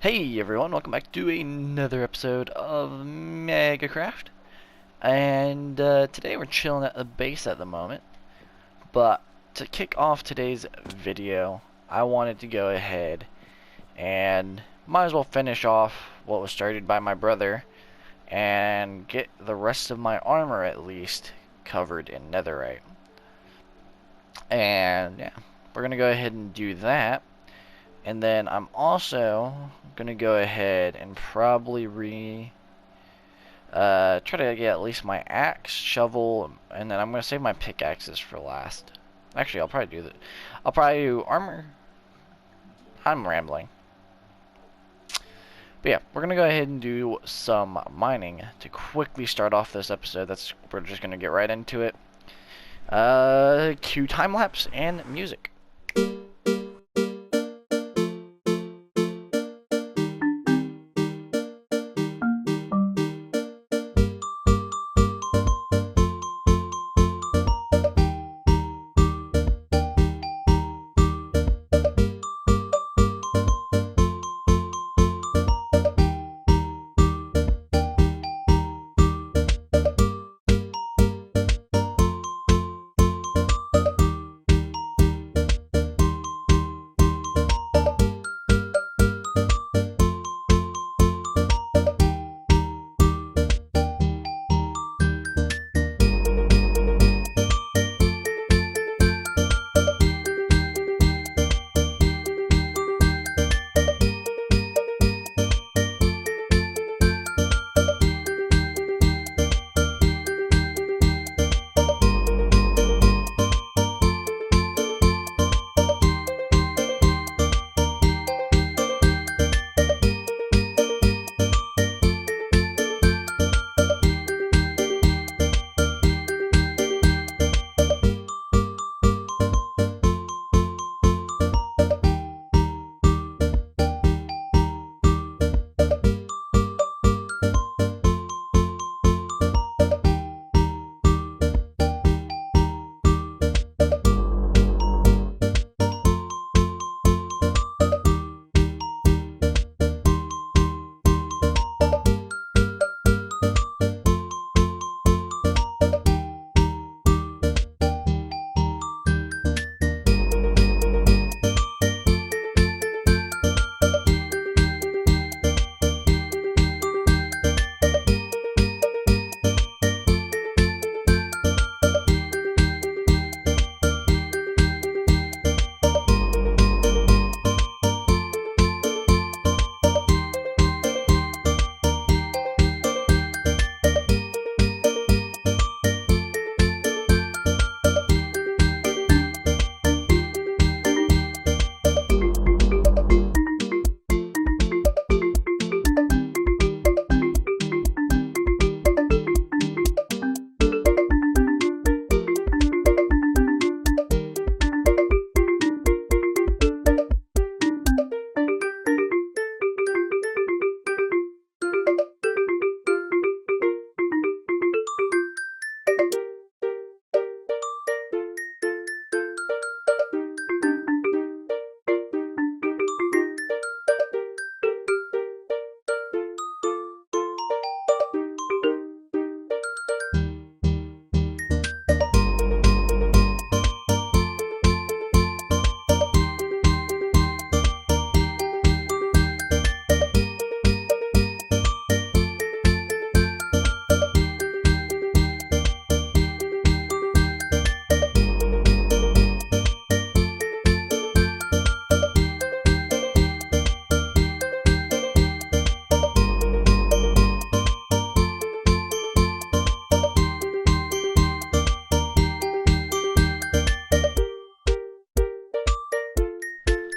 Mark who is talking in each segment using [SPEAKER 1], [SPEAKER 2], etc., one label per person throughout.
[SPEAKER 1] Hey everyone, welcome back to another episode of Megcraft. And today we're chilling at the base at the moment. But to kick off today's video, I wanted to go ahead and might as well finish off what was started by my brother and get the rest of my armor at least covered in netherite. And yeah, we're gonna go ahead and do that. And then I'm also gonna go ahead and probably try to get at least my axe, shovel, and then I'm gonna save my pickaxes for last. Actually, I'll probably do that. I'll probably do armor. I'm rambling. But yeah, we're gonna go ahead and do some mining to quickly start off this episode. We're just gonna get right into it. Cue time lapse and music.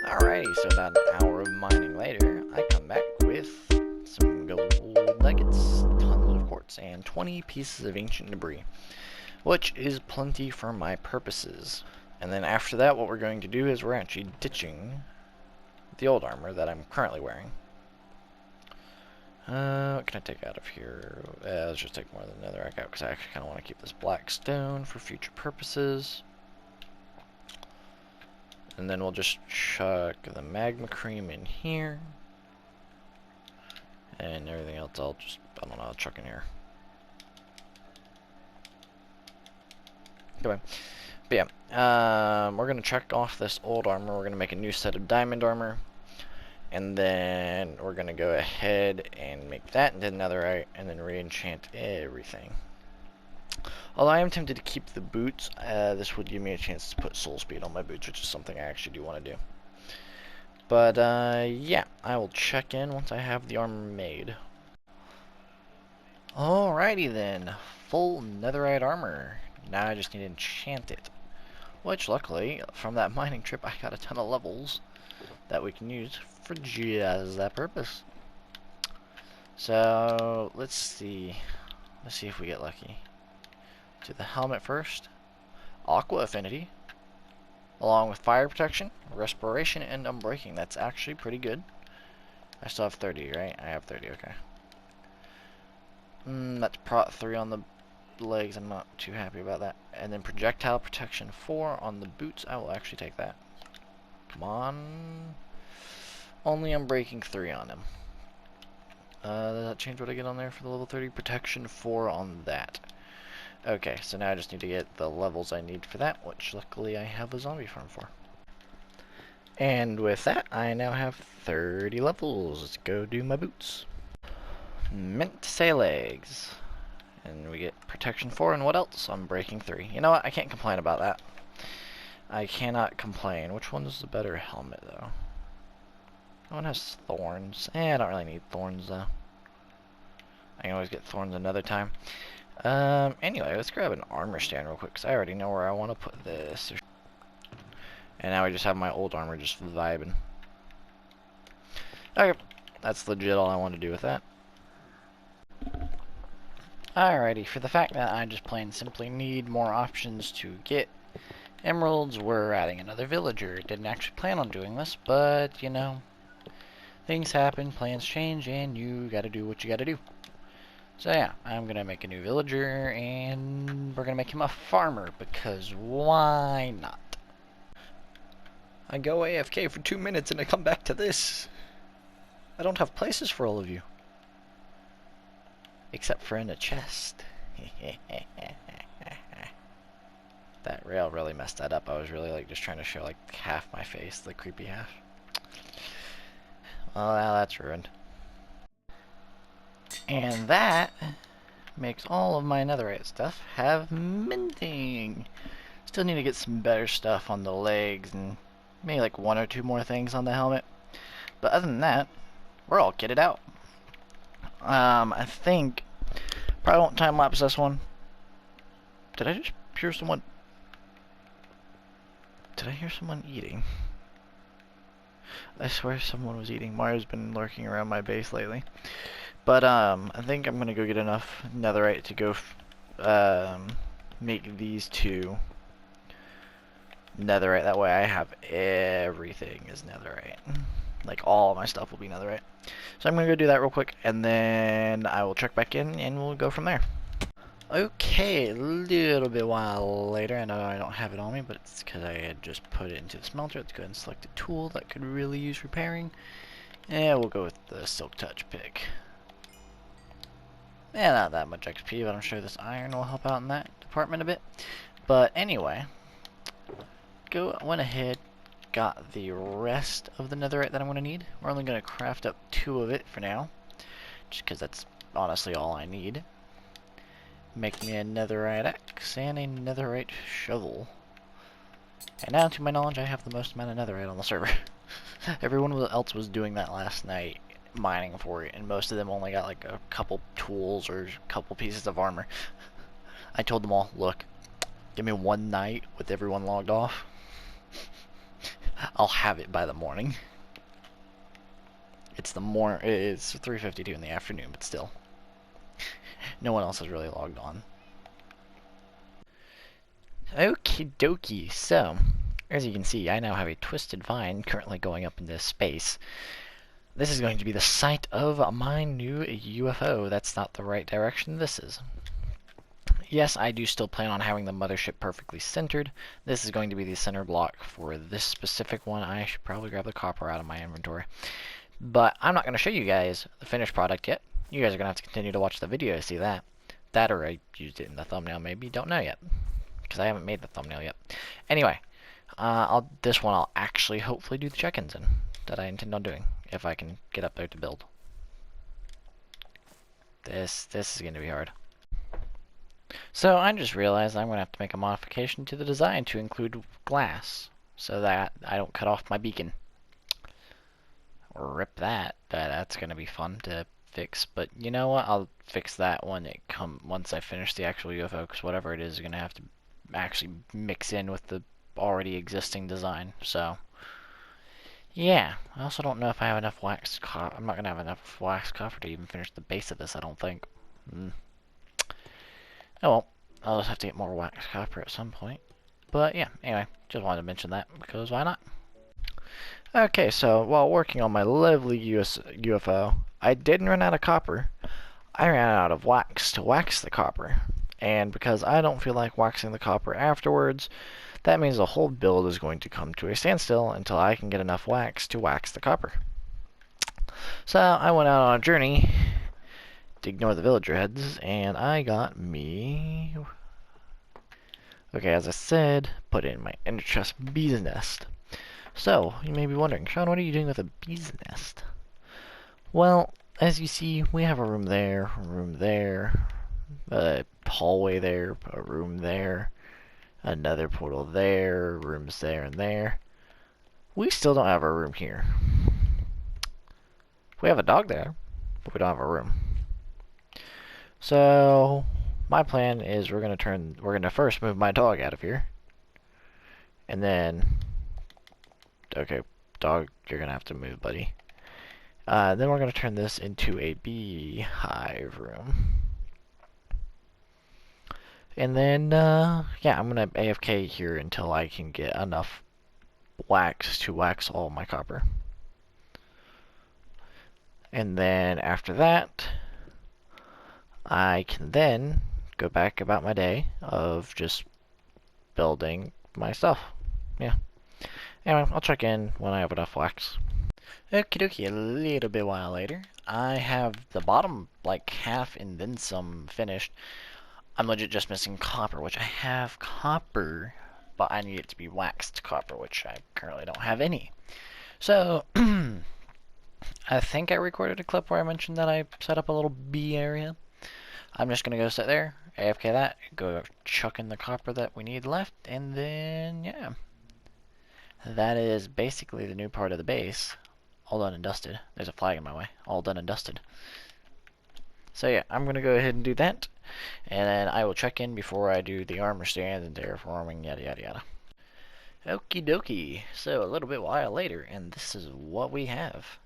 [SPEAKER 1] Alrighty, so about an hour of mining later, I come back with some gold nuggets, tons of quartz, and 20 pieces of ancient debris, which is plenty for my purposes. And then after that, what we're going to do is we're actually ditching the old armor that I'm currently wearing. What can I take out of here? Let's just take more than netherite out, because I actually kind of want to keep this black stone for future purposes. And then we'll just chuck the magma cream in here. And everything else I'll just, I don't know, I'll chuck in here. Anyway, but yeah, we're gonna check off this old armor. We're gonna make a new set of diamond armor, and then we're gonna go ahead and make that into netherite, and then re-enchant everything. Although I am tempted to keep the boots, this would give me a chance to put soul speed on my boots, which is something I actually do want to do. But yeah, I will check in once I have the armor made. Alrighty then, full netherite armur. Now I just need to enchant it. Which, luckily, from that mining trip, I got a ton of levels that we can use for just that purpose. So, let's see. Let's see if we get lucky. Do the helmet first. Aqua affinity. Along with fire protection, respiration, and unbreaking. That's actually pretty good. I still have 30, right? I have 30, okay. That's prot 3 on the legs. I'm not too happy about that. And then projectile protection 4 on the boots. I will actually take that. Come on. Only unbreaking 3 on him. Does that change what I get on there for the level 30? Protection 4 on that. Okay, so now I just need to get the levels I need for that, which luckily I have a zombie farm for. And with that, I now have 30 levels. Let's go do my boots. Meant to say legs. And we get protection 4, and what else? Unbreaking 3. You know what? I can't complain about that. I cannot complain. Which one is the better helmet, though? That one has thorns. I don't really need thorns, though. I can always get thorns another time. Anyway, let's grab an armor stand real quick, because I already know where I want to put this. And now I just have my old armor just vibing. Okay, that's legit all I want to do with that. Alrighty, for the fact that I just plain simply need more options to get emeralds, we're adding another villager. Didn't actually plan on doing this, but, you know, things happen, plans change, and you gotta do what you gotta do. So yeah, I'm gonna make a new villager, and we're gonna make him a farmer, because why not? I go AFK for 2 minutes and I come back to this. I don't have places for all of you. Except for in a chest. That rail really messed that up. I was really like just trying to show like half my face, the creepy half. Well, now that's ruined. And that makes all of my netherite stuff have minting. Still need to get some better stuff on the legs and maybe like 1 or 2 more things on the helmet. But other than that, we're all kitted out. I think probably won't time lapse this one. Did I just hear someone? Did I hear someone eating? I swear someone was eating. Mario's been lurking around my base lately. But I think I'm gonna go get enough netherite to go make these 2 netherite. That way I have everything is netherite. Like all my stuff will be netherite. So I'm gonna go do that real quick, and then I will check back in, and we'll go from there. Okay, a little bit while later. I know I don't have it on me, but it's because I had just put it into the smelter. Let's go ahead and select a tool that could really use repairing. And we'll go with the Silk Touch pick. Yeah, not that much XP, but I'm sure this iron will help out in that department a bit. But anyway, went ahead, got the rest of the netherite that I'm going to need. We're only going to craft up 2 of it for now, just because that's honestly all I need. Make me a netherite axe and a netherite shovel. And now, to my knowledge, I have the most amount of netherite on the server. Everyone else was doing that last night, mining for it, and most of them only got like a couple tools or a couple pieces of armor. I told them all, look, give me 1 night with everyone logged off. I'll have it by the morning. It's 3:52 in the afternoon, but still. No one else is really logged on. Okie dokie, so, as you can see, I now have a twisted vine currently going up into space. This is going to be the site of my new UFO. That's not the right direction this is. Yes, I do still plan on having the mothership perfectly centered. This is going to be the center block for this specific one. I should probably grab the copper out of my inventory. But I'm not going to show you guys the finished product yet. You guys are going to have to continue to watch the video to see that. That or I used it in the thumbnail maybe, don't know yet. Because I haven't made the thumbnail yet. Anyway, this one I'll actually hopefully do the check-ins in. That I intend on doing. If I can get up there to build. This is going to be hard. So I just realized I'm going to have to make a modification to the design to include glass. So that I don't cut off my beacon. Rip that. That's going to be fun to fix. But you know what? I'll fix that when once I finish the actual UFO. Because whatever it is going to have to actually mix in with the already existing design. So yeah. I also don't know if I have enough wax copper. I'm not going to have enough wax copper to even finish the base of this, I don't think. Oh well, I'll just have to get more wax copper at some point. But yeah, anyway, just wanted to mention that because why not? Okay, so while working on my lovely UFO, I didn't run out of copper. I ran out of wax to wax the copper. And because I don't feel like waxing the copper afterwards, that means the whole build is going to come to a standstill until I can get enough wax to wax the copper. So I went out on a journey to ignore the villager heads, and I got me... Okay, as I said, put in my ender chest bee's nest. So, you may be wondering, Sean, what are you doing with a bee's nest? Well, as you see, we have a room there, a hallway there, a room there, another portal there, rooms there and there. We still don't have a room here. We have a dog there, but we don't have a room. So, my plan is we're gonna first move my dog out of here. And then, okay, dog, you're gonna have to move, buddy. Then we're gonna turn this into a beehive room. And then, yeah, I'm gonna AFK here until I can get enough wax to wax all my copper. And then after that, I can then go back about my day of just building my stuff. Yeah. Anyway, I'll check in when I have enough wax. Okie dokie, a little bit while later. I have the bottom, like, half and then some finished. I'm legit just missing copper, which I have copper, but I need it to be waxed copper, which I currently don't have any. So, I think I recorded a clip where I mentioned that I set up a little bee area. I'm just gonna go sit there, AFK that, go chuck in the copper that we need left, and then, yeah. That is basically the new part of the base. All done and dusted. There's a flag in my way. All done and dusted. So yeah, I'm gonna go ahead and do that, and then I will check in before I do the armor stands and terraforming, yada yada yada. Okie dokie. So a little bit while later, and this is what we have.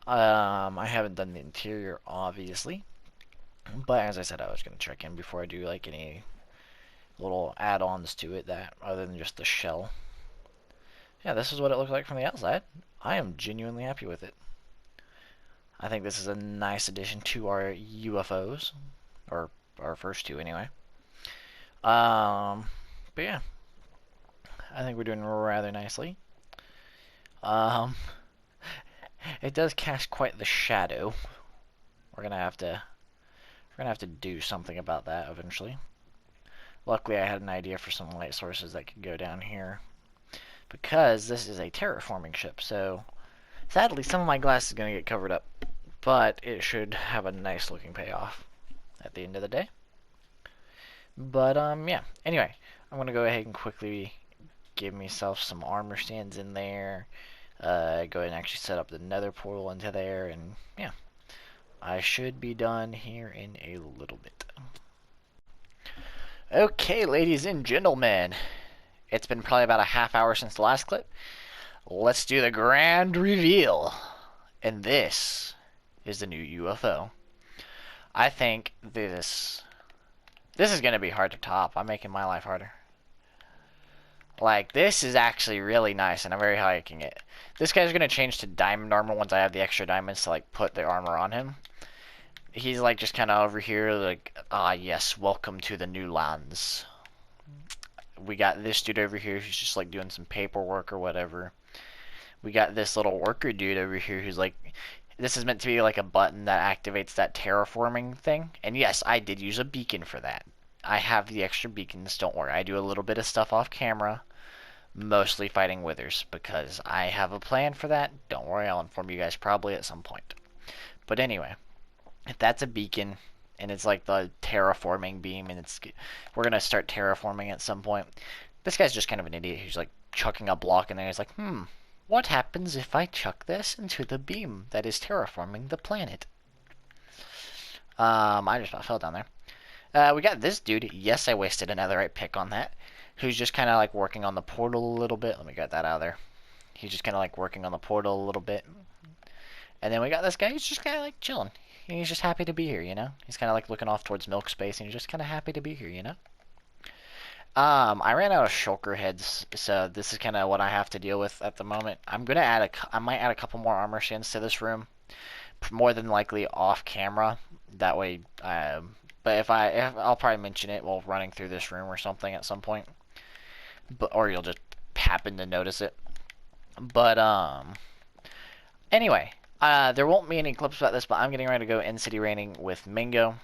[SPEAKER 1] I haven't done the interior, obviously. But as I said, I was going to check in before I do like any little add-ons to it that other than just the shell. Yeah, this is what it looks like from the outside. I am genuinely happy with it. I think this is a nice addition to our UFOs, or our first two anyway. But yeah, I think we're doing rather nicely. It does cast quite the shadow. We're gonna have to do something about that eventually. Luckily, I had an idea for some light sources that could go down here, because this is a terraforming ship. So, sadly, some of my glass is gonna get covered up, but it should have a nice looking payoff at the end of the day. But yeah. Anyway, I'm gonna go ahead and quickly give myself some armor stands in there. Go ahead and actually set up the nether portal into there, and yeah. I should be done here in a little bit. Okay, ladies and gentlemen. It's been probably about a half hour since the last clip. Let's do the grand reveal. And this is the new UFO. I think this is going to be hard to top. I'm making my life harder. Like, this is actually really nice, and I'm very liking it. This guy's going to change to diamond armor once I have the extra diamonds to, like, put the armor on him. He's, like, just kind of over here, like, ah, yes, welcome to the new lands. We got this dude over here who's just, like, doing some paperwork or whatever. We got this little worker dude over here who's like, this is meant to be like a button that activates that terraforming thing. And yes, I did use a beacon for that. I have the extra beacons, don't worry. I do a little bit of stuff off camera, mostly fighting withers, because I have a plan for that. Don't worry, I'll inform you guys probably at some point. But anyway, if that's a beacon, and it's like the terraforming beam, and we're gonna start terraforming at some point. This guy's just kind of an idiot who's like chucking a block in there. He's like, what happens if I chuck this into the beam that is terraforming the planet? I just about fell down there. We got this dude. Yes, I wasted a netherite pick on that. Who's just kind of like working on the portal a little bit. Let me get that out of there. He's just kind of like working on the portal a little bit. And then we got this guy who's just kind of like chilling. He's just happy to be here, you know? He's kind of like looking off towards milk space, and he's just kind of happy to be here, you know? I ran out of shulker heads, so this is kind of what I have to deal with at the moment. I'm gonna I might add a couple more armor skins to this room, more than likely off camera. That way, but if I'll probably mention it while running through this room or something at some point, or you'll just happen to notice it. But anyway, there won't be any clips about this, but I'm getting ready to go in city raining with Mingo.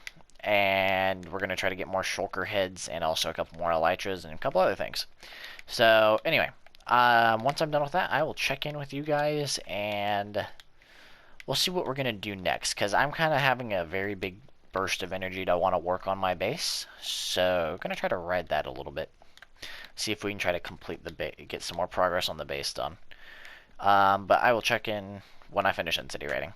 [SPEAKER 1] And we're going to try to get more shulker heads and also a couple more elytras and a couple other things. So anyway, once I'm done with that, I will check in with you guys and we'll see what we're going to do next, because I'm kind of having a very big burst of energy to want to work on my base. So I'm going to try to ride that a little bit. See if we can try to complete the base, get some more progress on the base done. But I will check in when I finish in city raiding.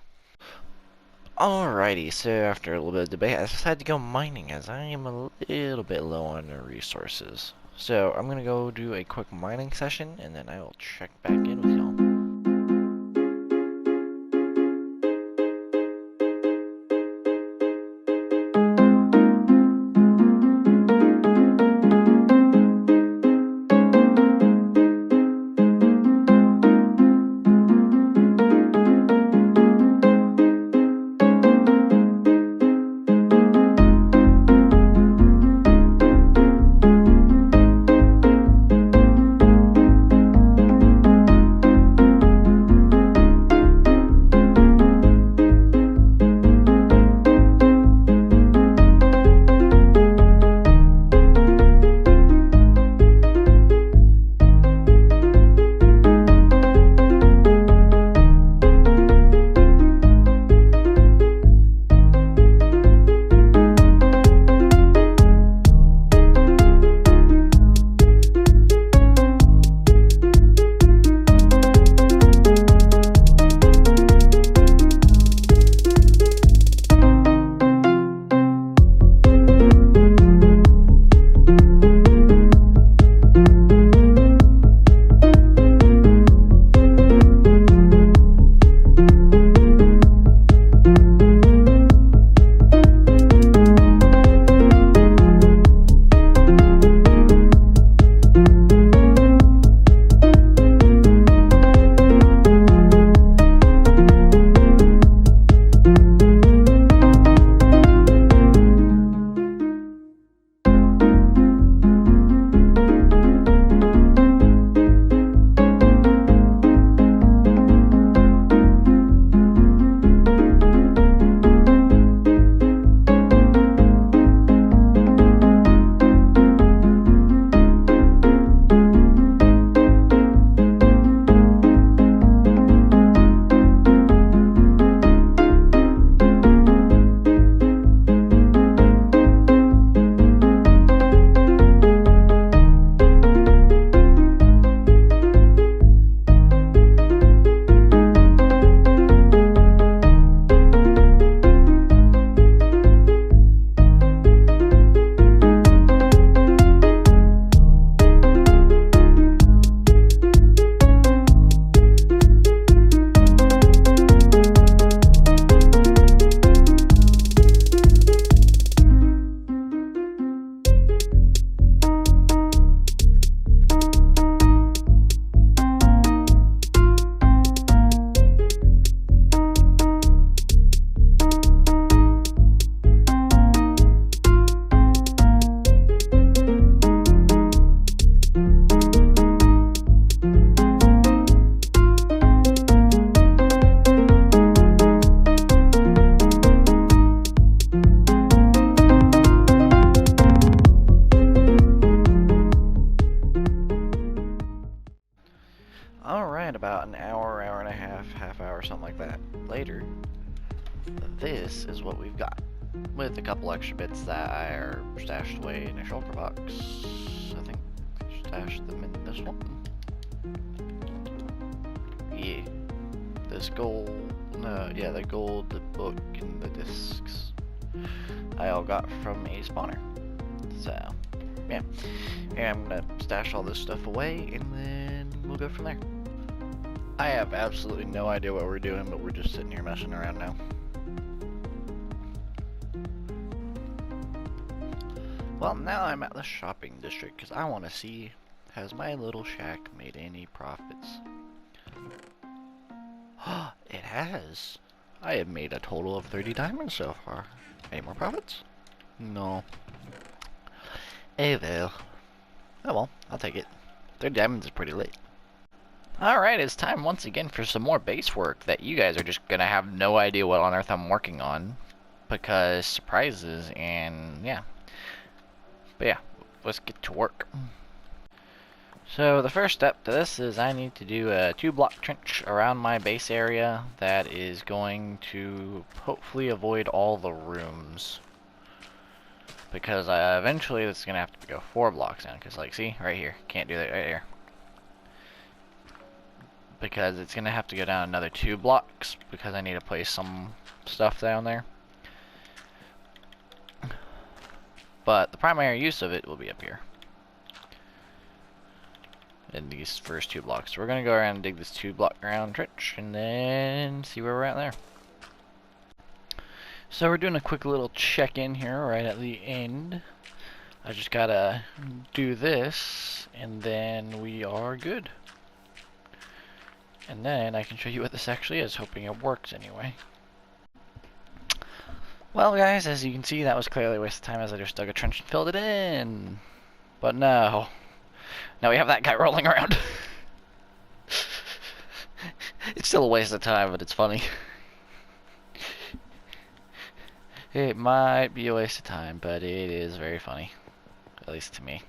[SPEAKER 1] Alrighty, so after a little bit of debate, I decided to go mining as I am a little bit low on resources. So I'm gonna go do a quick mining session and then I will check back in with y'all. later, this is what we've got. With a couple extra bits that are stashed away in a shulker box. I think I stashed them in this one. Yeah. This gold, yeah, the gold, the book, and the discs I all got from a spawner. So, yeah. I'm gonna stash all this stuff away, and then we'll go from there. I have absolutely no idea what we're doing, but we're just sitting here messing around now. Well, now I'm at the shopping district, because I want to see, has my little shack made any profits? It has. I have made a total of 30 diamonds so far. Any more profits? No. Eh well. Oh well, I'll take it. 30 diamonds is pretty late. Alright, it's time once again for some more base work that you guys are just gonna have no idea what on earth I'm working on. Because surprises and yeah. But yeah, let's get to work. So the first step to this is I need to do a 2-block trench around my base area that is going to hopefully avoid all the rooms. Because eventually it's going to have to go 4 blocks down. Because like, see, right here, can't do that right here. Because it's going to have to go down another 2 blocks because I need to place some stuff down there. But the primary use of it will be up here. In these first 2 blocks. So we're going to go around and dig this 2-block ground trench and then see where we're at there. So we're doing a quick little check-in here right at the end. I just gotta do this and then we are good. And then I can show you what this actually is, hoping it works anyway. Well guys, as you can see, that was clearly a waste of time as I just dug a trench and filled it in. But no. Now we have that guy rolling around. It's still a waste of time, but it's funny. It might be a waste of time, but it is very funny. At least to me.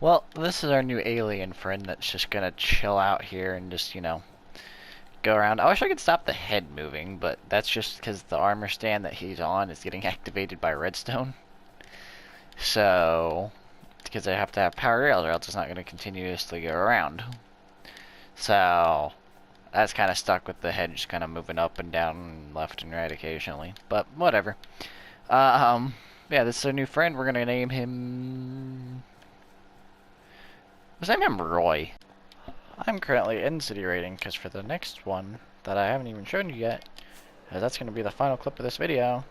[SPEAKER 1] Well, this is our new alien friend that's just gonna chill out here and just, you know, go around. I wish I could stop the head moving, but that's just because the armor stand that he's on is getting activated by redstone. So, because I have to have power rails or else it's not going to continuously go around. So, that's kind of stuck with the head just kind of moving up and down, left and right occasionally. But, whatever. Yeah, this is our new friend. We're going to name him... Let's name him Roy. I'm currently in city rating, because for the next one that I haven't even shown you yet, as that's going to be the final clip of this video,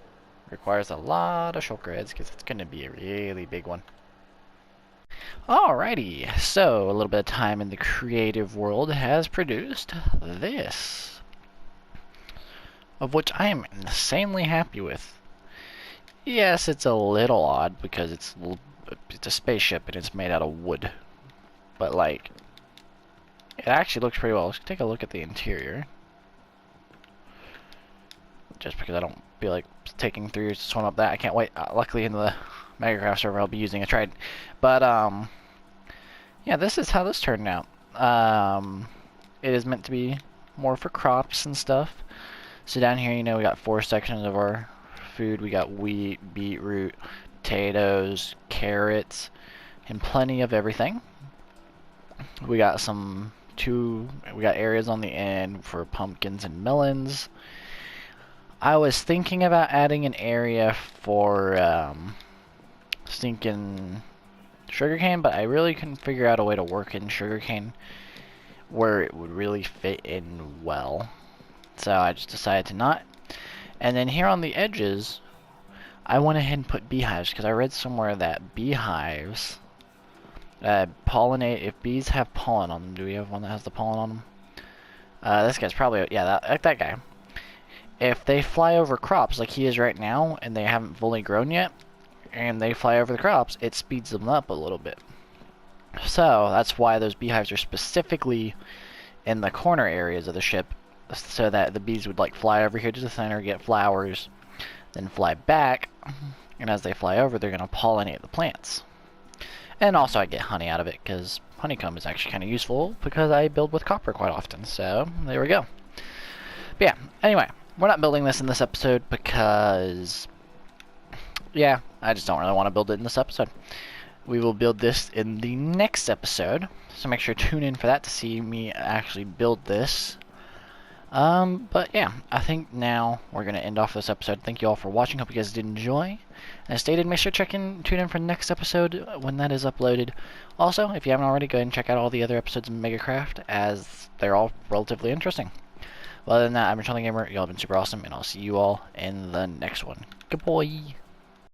[SPEAKER 1] requires a lot of shulker heads, because it's going to be a really big one. Alrighty, so a little bit of time in the creative world has produced this, of which I am insanely happy with. Yes, it's a little odd because it's a spaceship and it's made out of wood, but like, it actually looks pretty well. Let's take a look at the interior, just because I don't feel like taking 3 years to swim up that. I can't wait. Luckily in the Megcraft server I'll be using a trident. But yeah, this is how this turned out. It is meant to be more for crops and stuff. So down here, you know, we got 4 sections of our food. We got wheat, beetroot, potatoes, carrots, and plenty of everything. We got we got areas on the end for pumpkins and melons. I was thinking about adding an area for stinking sugarcane, but I really couldn't figure out a way to work in sugarcane where it would really fit in well. So I just decided to not. And then here on the edges, I went ahead and put beehives, because I read somewhere that beehives pollinate. If bees have pollen on them, do we have one that has the pollen on them? This guy's probably, yeah, that guy. If they fly over crops like he is right now, and they haven't fully grown yet, and they fly over the crops, it speeds them up a little bit. So that's why those beehives are specifically in the corner areas of the ship, so that the bees would like fly over here to the center, get flowers, then fly back, and as they fly over, they're going to pollinate the plants. And also I get honey out of it, because honeycomb is actually kind of useful, because I build with copper quite often. So, there we go. But yeah, anyway, we're not building this in this episode because, yeah, I just don't really want to build it in this episode. We will build this in the next episode, so make sure to tune in for that to see me actually build this. But yeah, I think now we're going to end off this episode. Thank you all for watching. Hope you guys did enjoy. As stated, make sure to tune in for the next episode when that is uploaded. Also, if you haven't already, go ahead and check out all the other episodes of Megacraft, as they're all relatively interesting. Well, other than that, I'm Gamer. Y'all have been super awesome, and I'll see you all in the next one. Goodbye.